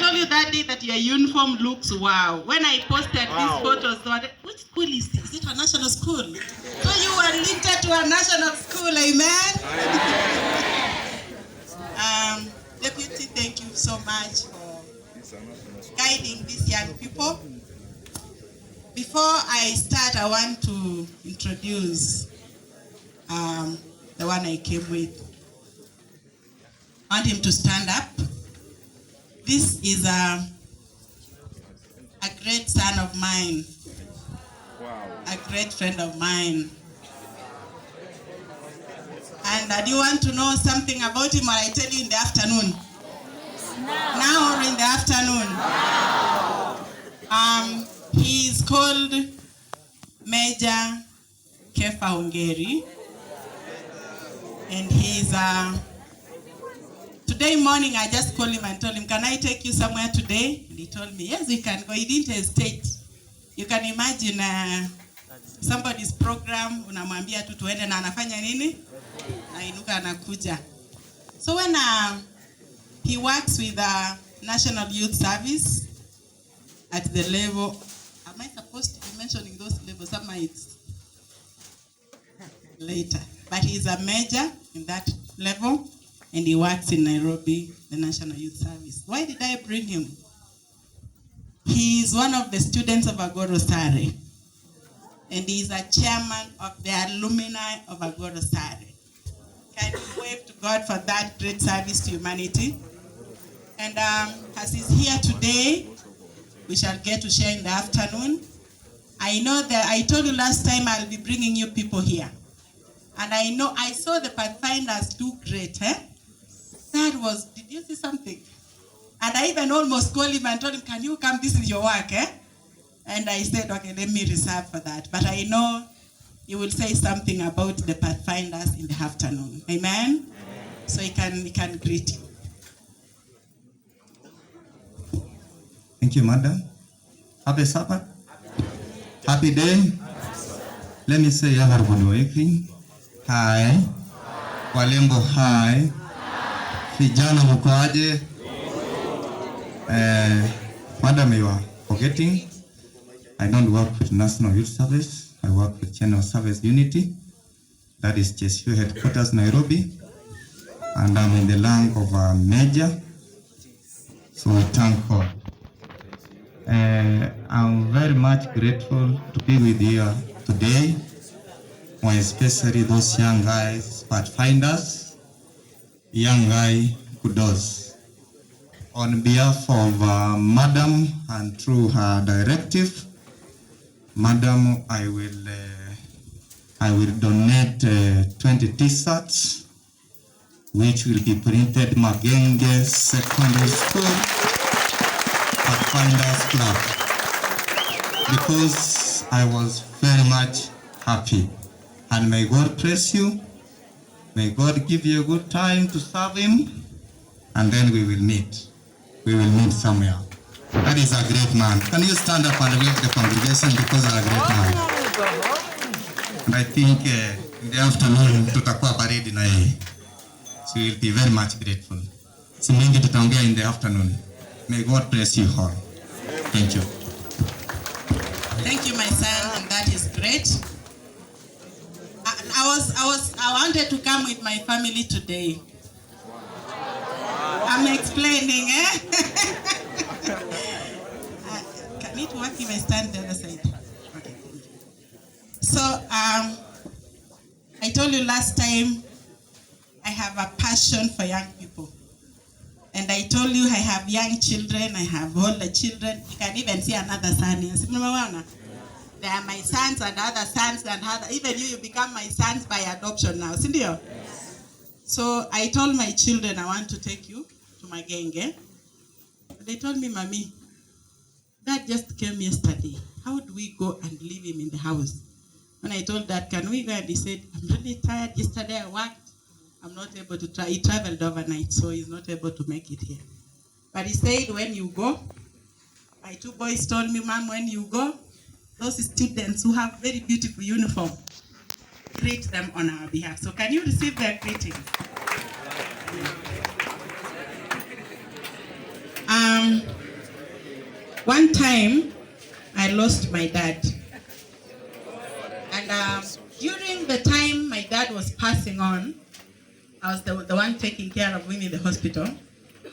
told you that day that your uniform looks wow. When I posted these photos, which school is this? Is it a national school? So you are lifted to a national school, amen? Deputy, thank you so much for guiding these young people. Before I start, I want to introduce the one I came with. I want him to stand up. This is a great son of mine, a great friend of mine. And do you want to know something about him, or I tell you in the afternoon? Now or in the afternoon? He is called Major Ongeri, and he's today morning I just called him and told him, can I take you somewhere today? And he told me, yes, you can go. He didn't hesitate. You can imagine somebody's program, unamwambia tu tuende na anafanya nini? Na inuka anakuja. So when he works with the National Youth Service at the level, am I supposed to be mentioning those levels? Some might later. But he's a major in that level, and he works in Nairobi, the National Youth Service. Why did I bring him? He is one of the students of Agoro Sare, and he is a chairman of the alumni of Agoro Sare. Can you wave to God for that great service to humanity? And as he's here today, we shall get to share in the afternoon. I know that I told you last time I'll be bringing you people here. And I know I saw the Pathfinders do great. That was, did you see something? And I even almost called him and told him, can you come? This is your work, And I said, okay, let me reserve for that. But I know you will say something about the Pathfinders in the afternoon. Amen? So he can greet you. Thank you, Madam. Happy Sabbath. Happy day. Let me say, everybody, hi. Walembo, hi. Vijana mkoaje? Madam, you are forgetting. I don't work with National Youth Service. I work with General Service Unity. That is JSU headquarters, Nairobi. And I'm in the rank of a major. So we thank God. I'm very much grateful to be with you today, especially those young guys, pathfinders, young guy kudos. On behalf of Madam and through her directive, Madam, I will donate 20 t-shirts, which will be printed Magenge Secondary School Pathfinders Club, because I was very much happy. And may God bless you. May God give you a good time to serve Him, and then we will meet. We will meet somewhere. That is a great man. Can you stand up and wave the congregation because you are a great man? And I think in the afternoon tutakuwa baridi na yeye. So we will be very much grateful. Si mingi tutaongea in the afternoon. May God bless you all. Thank you. Thank you, my son, and that is great. I wanted to come with my family today. I'm explaining, Can it work if I stand the other side? Okay. So, I told you last time, I have a passion for young people. And I told you I have young children, I have older children. You can even see another son here. They are my sons and other sons and other. Even you become my sons by adoption now. Yes. So I told my children I want to take you to Magenge. They told me, Mommy, Dad just came yesterday. How do we go and leave him in the house? When I told Dad, can we go? And he said, I'm really tired. Yesterday I worked. I'm not able to try. He traveled overnight, so he's not able to make it here. But he said, when you go, my two boys told me, Mom, when you go, those students who have very beautiful uniform, greet them on our behalf. So can you receive their greeting? One time, I lost my dad. And during the time my dad was passing on, I was the one taking care of him in the hospital.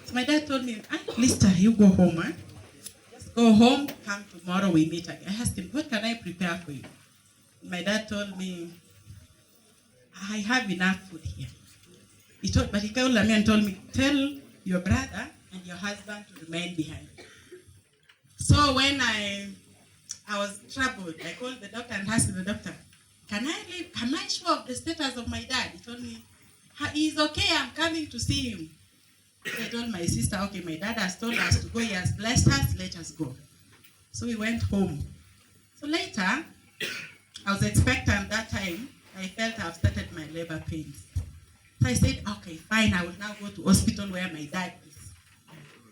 So my dad told me, Lister, you go home. Huh? Just go home, come tomorrow, we meet again. I asked him, what can I prepare for you? My dad told me, I have enough food here. But he called me and told me, tell your brother and your husband to remain behind. So when I was troubled, I called the doctor and asked the doctor, can I leave? Am I sure of the status of my dad? He told me, he's okay, I'm coming to see him. So I told my sister, okay, my dad has told us to go, he has blessed us, let us go. So we went home. So later, I was expectant that time, I felt I've started my labor pains. So I said, okay, fine, I will now go to hospital where my dad is.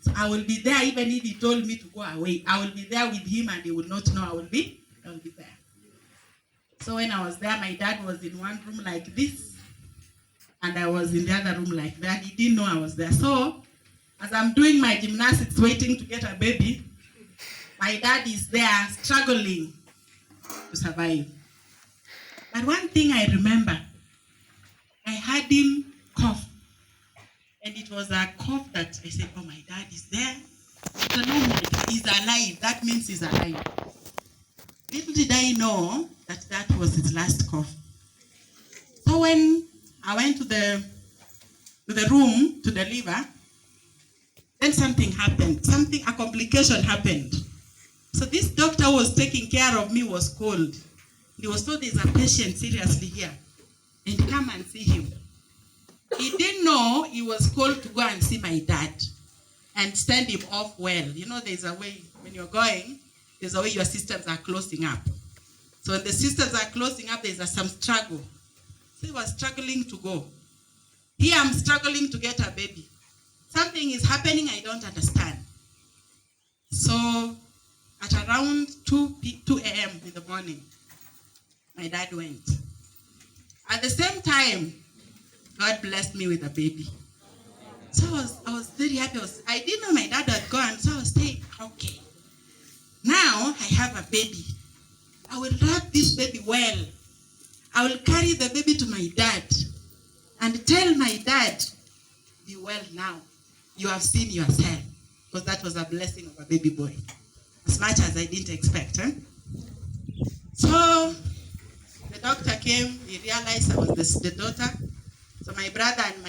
So I will be there even if he told me to go away. I will be there with him and he will not know I will be there. So when I was there, my dad was in one room like this, and I was in the other room like that. He didn't know I was there. So as I'm doing my gymnastics, waiting to get a baby, my dad is there struggling to survive. But one thing I remember, I heard him cough. And it was a cough that I said, oh, my dad is there. So no, he's alive. That means he's alive. Little did I know that that was his last cough. So when I went to the room to deliver, then something happened. A complication happened. So this doctor who was taking care of me was called. He was told there's a patient seriously here. And come and see him. He didn't know he was called to go and see my dad and send him off well. You know, there's a way, when you're going, there's a way your systems are closing up. So when the systems are closing up, there's some struggle. So he was struggling to go. Here I'm struggling to get a baby. Something is happening I don't understand. So at around 2 a.m. in the morning, my dad went. At the same time, God blessed me with a baby. So I was very happy. I didn't know my dad had gone, so I was saying, okay, now I have a baby. I will wrap this baby well. I will carry the baby to my dad and tell my dad, be well now. You have seen yourself. Because that was a blessing of a baby boy. As much as I didn't expect. So the doctor came, he realized I was the daughter. So my brother and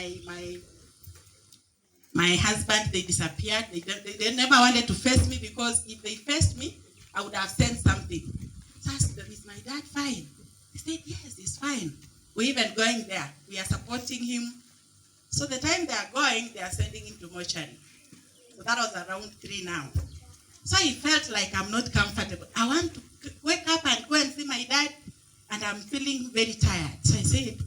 my husband, they disappeared. They never wanted to face me, because if they faced me, I would have sent something. So I asked them, is my dad fine? They said, yes, he's fine. We're even going there. We are supporting him. So the time they are going, they are sending him to mortuary. So that was around 3 now. So I felt like I'm not comfortable. I want to wake up and go and see my dad, and I'm feeling very tired. So I said,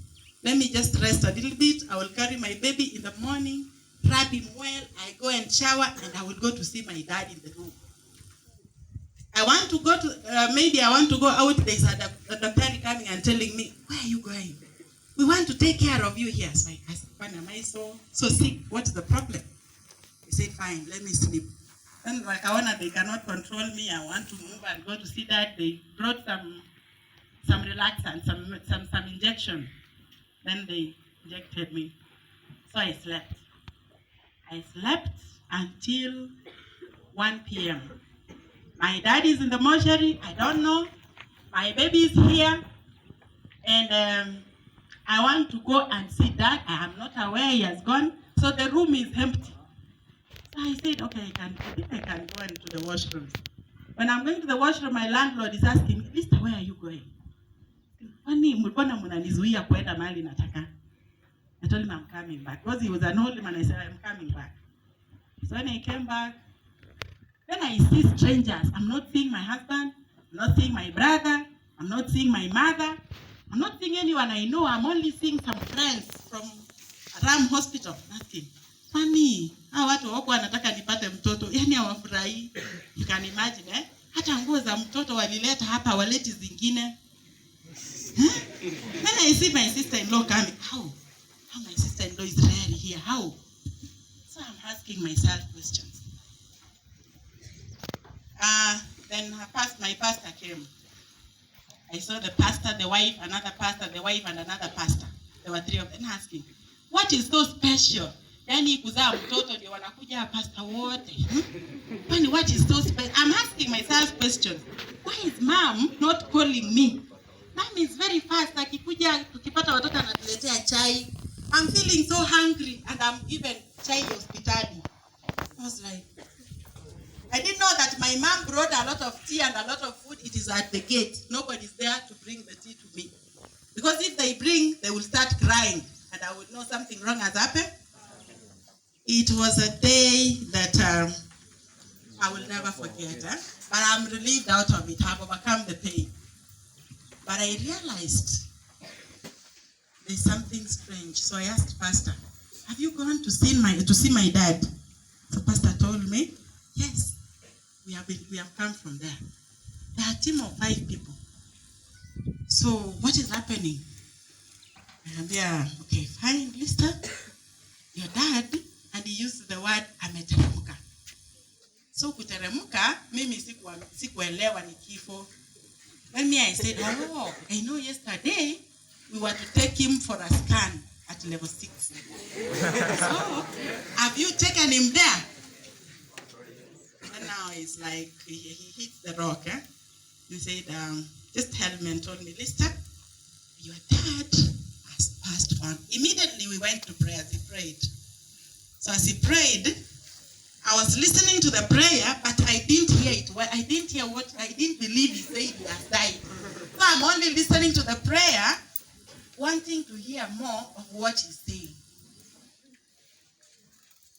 let me just rest a little bit. I will carry my baby in the morning, wrap him well, I go and shower, and I will go to see my dad in the room. I want to go to, maybe I want to go out. There's a doctor coming and telling me, where are you going? We want to take care of you here. So I said, am I so sick? What's the problem? He said, fine, let me sleep. Then like they cannot control me. I want to move and go to see dad. They brought some relaxant, some injection. Then they injected me. So I slept. I slept until 1 p.m. My dad is in the mortuary. I don't know. My baby is here. And I want to go and see dad. I am not aware he has gone. So the room is empty. So I said, okay, I can go into the washroom. When I'm going to the washroom, my landlord is asking me, Lisa, where are you going? I told him I'm coming back. Because he was an old man, I said, I'm coming back. So when I came back, then I see strangers. I'm not seeing my husband. I'm not seeing my brother. I'm not seeing my mother. I'm not seeing anyone I know. I'm only seeing some friends from Ram Hospital. Nothing. Funny. Hao watu wako wanataka nipate mtoto. Yaani hawafurahi. You can imagine, eh? Hata nguo za mtoto walileta hapa, waleti zingine. Then I see my sister-in-law coming. How my sister-in-law is rarely here? How? So I'm asking myself questions. Then my pastor came. I saw the pastor, the wife, another pastor, the wife, and another pastor. There were three of them asking, what is so special? Yani kuzaa mtoto ndio wanakuja pastor wote. Kwani what is so special? I'm asking myself questions. Why is mom not calling me? Mom is very fast. Akikuja tukipata watoto anatuletea chai. I'm feeling so hungry and I'm even chai hospitali. I was like, I didn't know that my mom brought a lot of tea and a lot of food. It is at the gate. Nobody's there to bring the tea to me. Because if they bring, they will start crying. And I would know something wrong has happened. It was a day that I will never forget. But I'm relieved out of it. I've overcome the pain. But I realized there's something strange. So I asked Pastor, have you gone to see my dad? So Pastor told me, yes. We have come from there. There are a team of 5 people. So what is happening? Okay, fine, listen. Your dad, and he used the word ameteremuka. So kuteremuka, mimi sikuelewa ni kifo. Then I said, oh, I know yesterday we were to take him for a scan at level 6. So have you taken him there? And now it's like he hit the rock. He said, just held me and told me, listen, your dad has passed on. Immediately we went to prayer as he prayed. So as he prayed, I was listening to the prayer, but I didn't hear it. I didn't believe he said he has died. So I'm only listening to the prayer, wanting to hear more of what he's saying.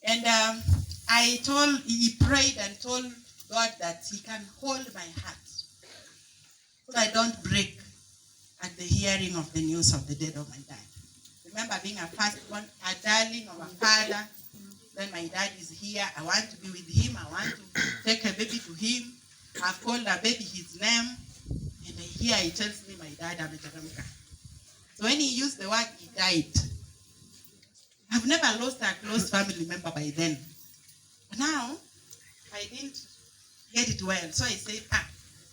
And he prayed and told God that he can hold my heart so that I don't break at the hearing of the news of the death of my dad. Remember being a firstborn, a darling of a father. Then my dad is here. I want to be with him. I want to take a baby to him. I've called the baby his name. And here he tells me my dad ameteremuka. So when he used the word he died, I've never lost a close family member by then. But now, I didn't get it well. So I said,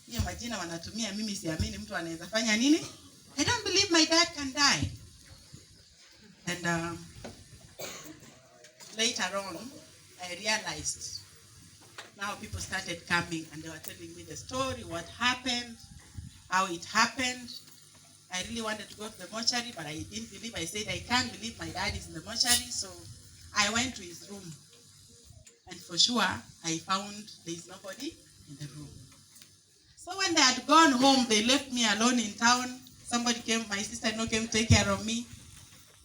hiyo majina wanatumia mimi siamini mtu anaweza fanya nini? I don't believe my dad can die. And later on, I realized, now people started coming and they were telling me the story, what happened, how it happened. I really wanted to go to the mortuary, but I didn't believe. I said, I can't believe my dad is in the mortuary. So I went to his room. And for sure, I found there is nobody in the room. So when they had gone home, they left me alone in town. Somebody came, my sister-in-law came to take care of me.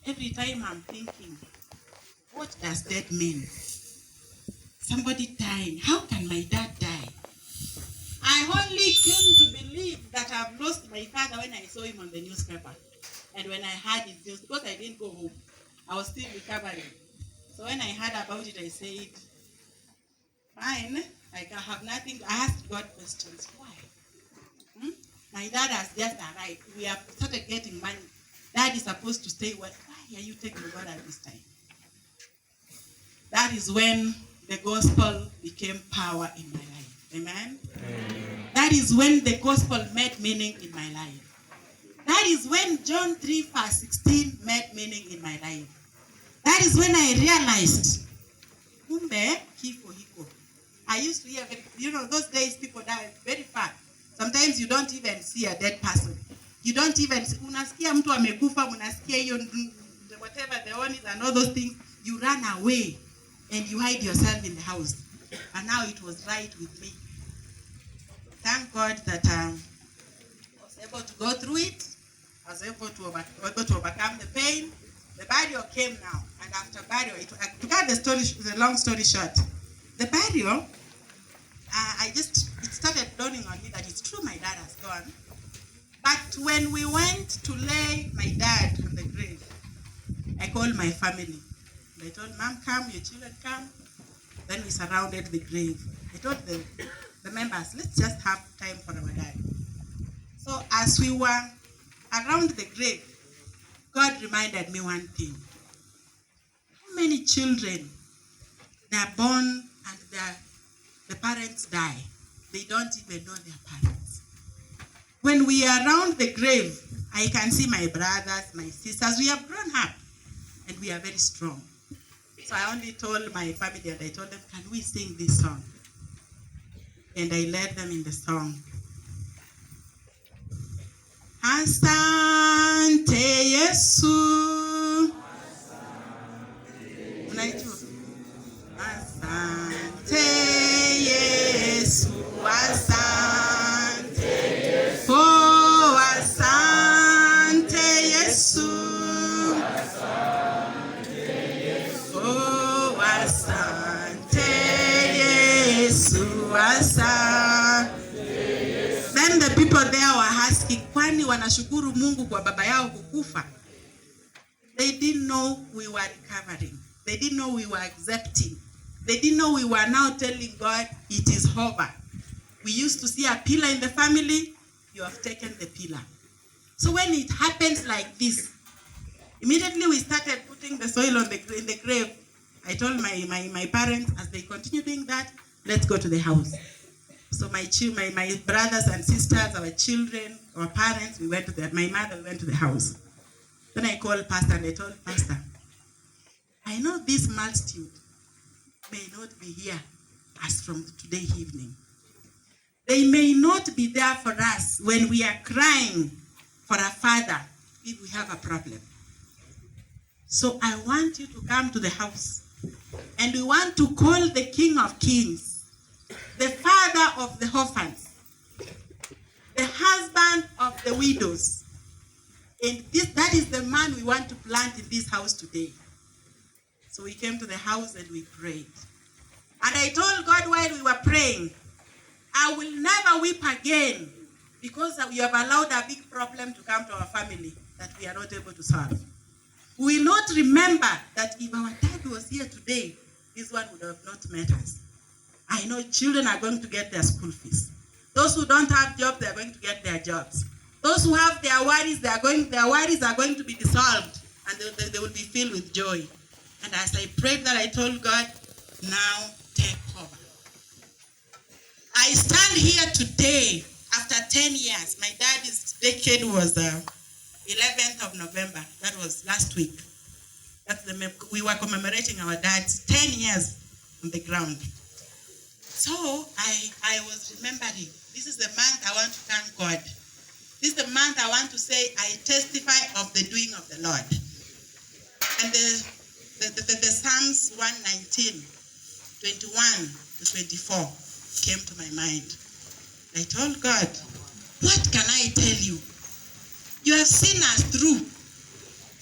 Every time I'm thinking, what does that mean? Somebody dying. How can my dad die? I only came to believe that I've lost my father when I saw him on the newspaper. And when I heard his news, because I didn't go home, I was still recovering. So when I heard about it, I said, fine, I can have nothing. I asked God questions. Why? My dad has just arrived. We have started getting money. Dad is supposed to stay. Why are you taking God at this time? That is when the gospel became power in my life. Amen? Amen. That is when the gospel made meaning in my life. That is when John 3 verse 16 made meaning in my life. That is when I realized, kumbe kifo hiko. I used to hear, those days people die very fast. Sometimes you don't even see a dead person. You don't even, unasikia mtu amekufa, unasikia hiyo, whatever the one is and all those things, you run away and you hide yourself in the house. And now it was right with me. Thank God that I was able to go through it. I was able to overcome the pain. The burial came now. And after burial, to cut the long story short, the burial, it started dawning on me that it's true my dad has gone. But when we went to lay my dad on the grave, I called my family. I told Mom, come, your children come. Then we surrounded the grave. I told the members, let's just have time for our dad. So as we were around the grave, God reminded me one thing. How many children, they are born and the parents die. They don't even know their parents. When we are around the grave, I can see my brothers, my sisters. We have grown up and we are very strong. So I only told my family and I told them, can we sing this song? And I led them in the song. Asante Yesu. Unajua? Asante Yesu. Asante Yesu. Oh, asante Yesu. Oh, asante Yesu. Then the people there were asking, kwani wanashukuru Mungu kwa baba yao kukufa? They didn't know we were recovering. They didn't know we were accepting. They didn't know we were now telling God, it is over. We used to see a pillar in the family, you have taken the pillar. So when it happens like this, immediately we started putting the soil in the grave. I told my parents, as they continue doing that, let's go to the house. So my brothers and sisters, our children, our parents, my mother, we went to the house. Then I called Pastor and I told Pastor, I know this multitude may not be here as from today evening. They may not be there for us when we are crying for a father if we have a problem. So I want you to come to the house and we want to call the King of Kings, the father of the orphans, the husband of the widows. And that is the man we want to plant in this house today. So we came to the house and we prayed. And I told God while we were praying, I will never weep again because we have allowed a big problem to come to our family that we are not able to solve. We will not remember that if our dad was here today, this one would have not met us. I know children are going to get their school fees. Those who don't have jobs, they are going to get their jobs. Those who have their worries, their worries are going to be dissolved and they will be filled with joy. And as I prayed that, I told God, now take over. I stand here today after 10 years. My dad's decade was 11th of November. That was last week. We were commemorating our dad's 10 years on the ground. So I was remembering, this is the month I want to thank God. This is the month I want to say, I testify of the doing of the Lord. And the Psalms 119, 21 to 24 came to my mind. I told God, what can I tell you? You have seen us through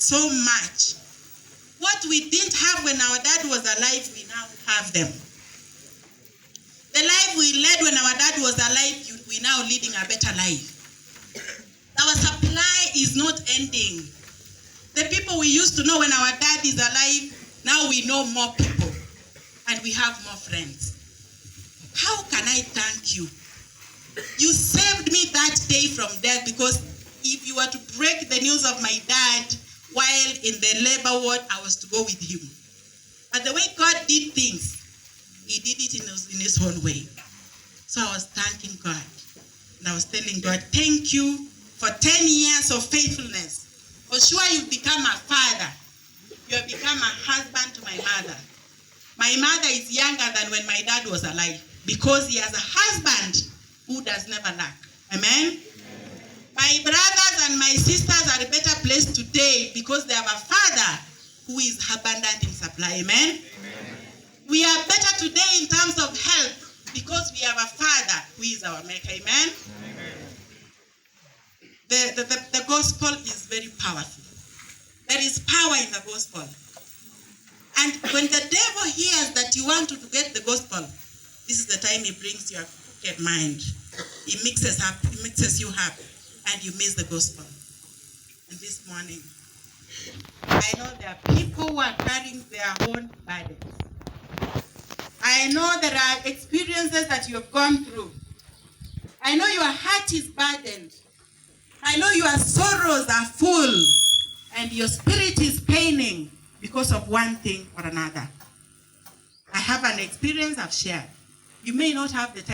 so much. What we didn't have when our dad was alive, we now have them. The life we led when our dad was alive, we now leading a better life. Our supply is not ending. The people we used to know when our dad is alive, now we know more people and we have more friends. How can I thank you? You saved me that day from death, because if you were to break the news of my dad while in the labor ward, I was to go with him. But the way God did things, he did it in his own way. So I was thanking God. And I was telling God, thank you for 10 years of faithfulness. For sure you've become a father. You have become a husband to my mother. My mother is younger than when my dad was alive, because he has a husband who does never lack. Amen? My brothers and my sisters are a better place today because they have a father who is abundant in supply. Amen? We are better today in terms of health because we have a father who is our maker. Amen? The gospel is very powerful. There is power in the gospel. And when the devil hears that you want to get the gospel, this is the time he brings your crooked mind. He mixes you up, and you miss the gospel. And this morning, I know there are people who are carrying their own burdens. I know there are experiences that you have gone through. I know your heart is burdened. I know your sorrows are full, and your spirit is paining because of one thing or another. I have an experience I've shared. You may not have the time.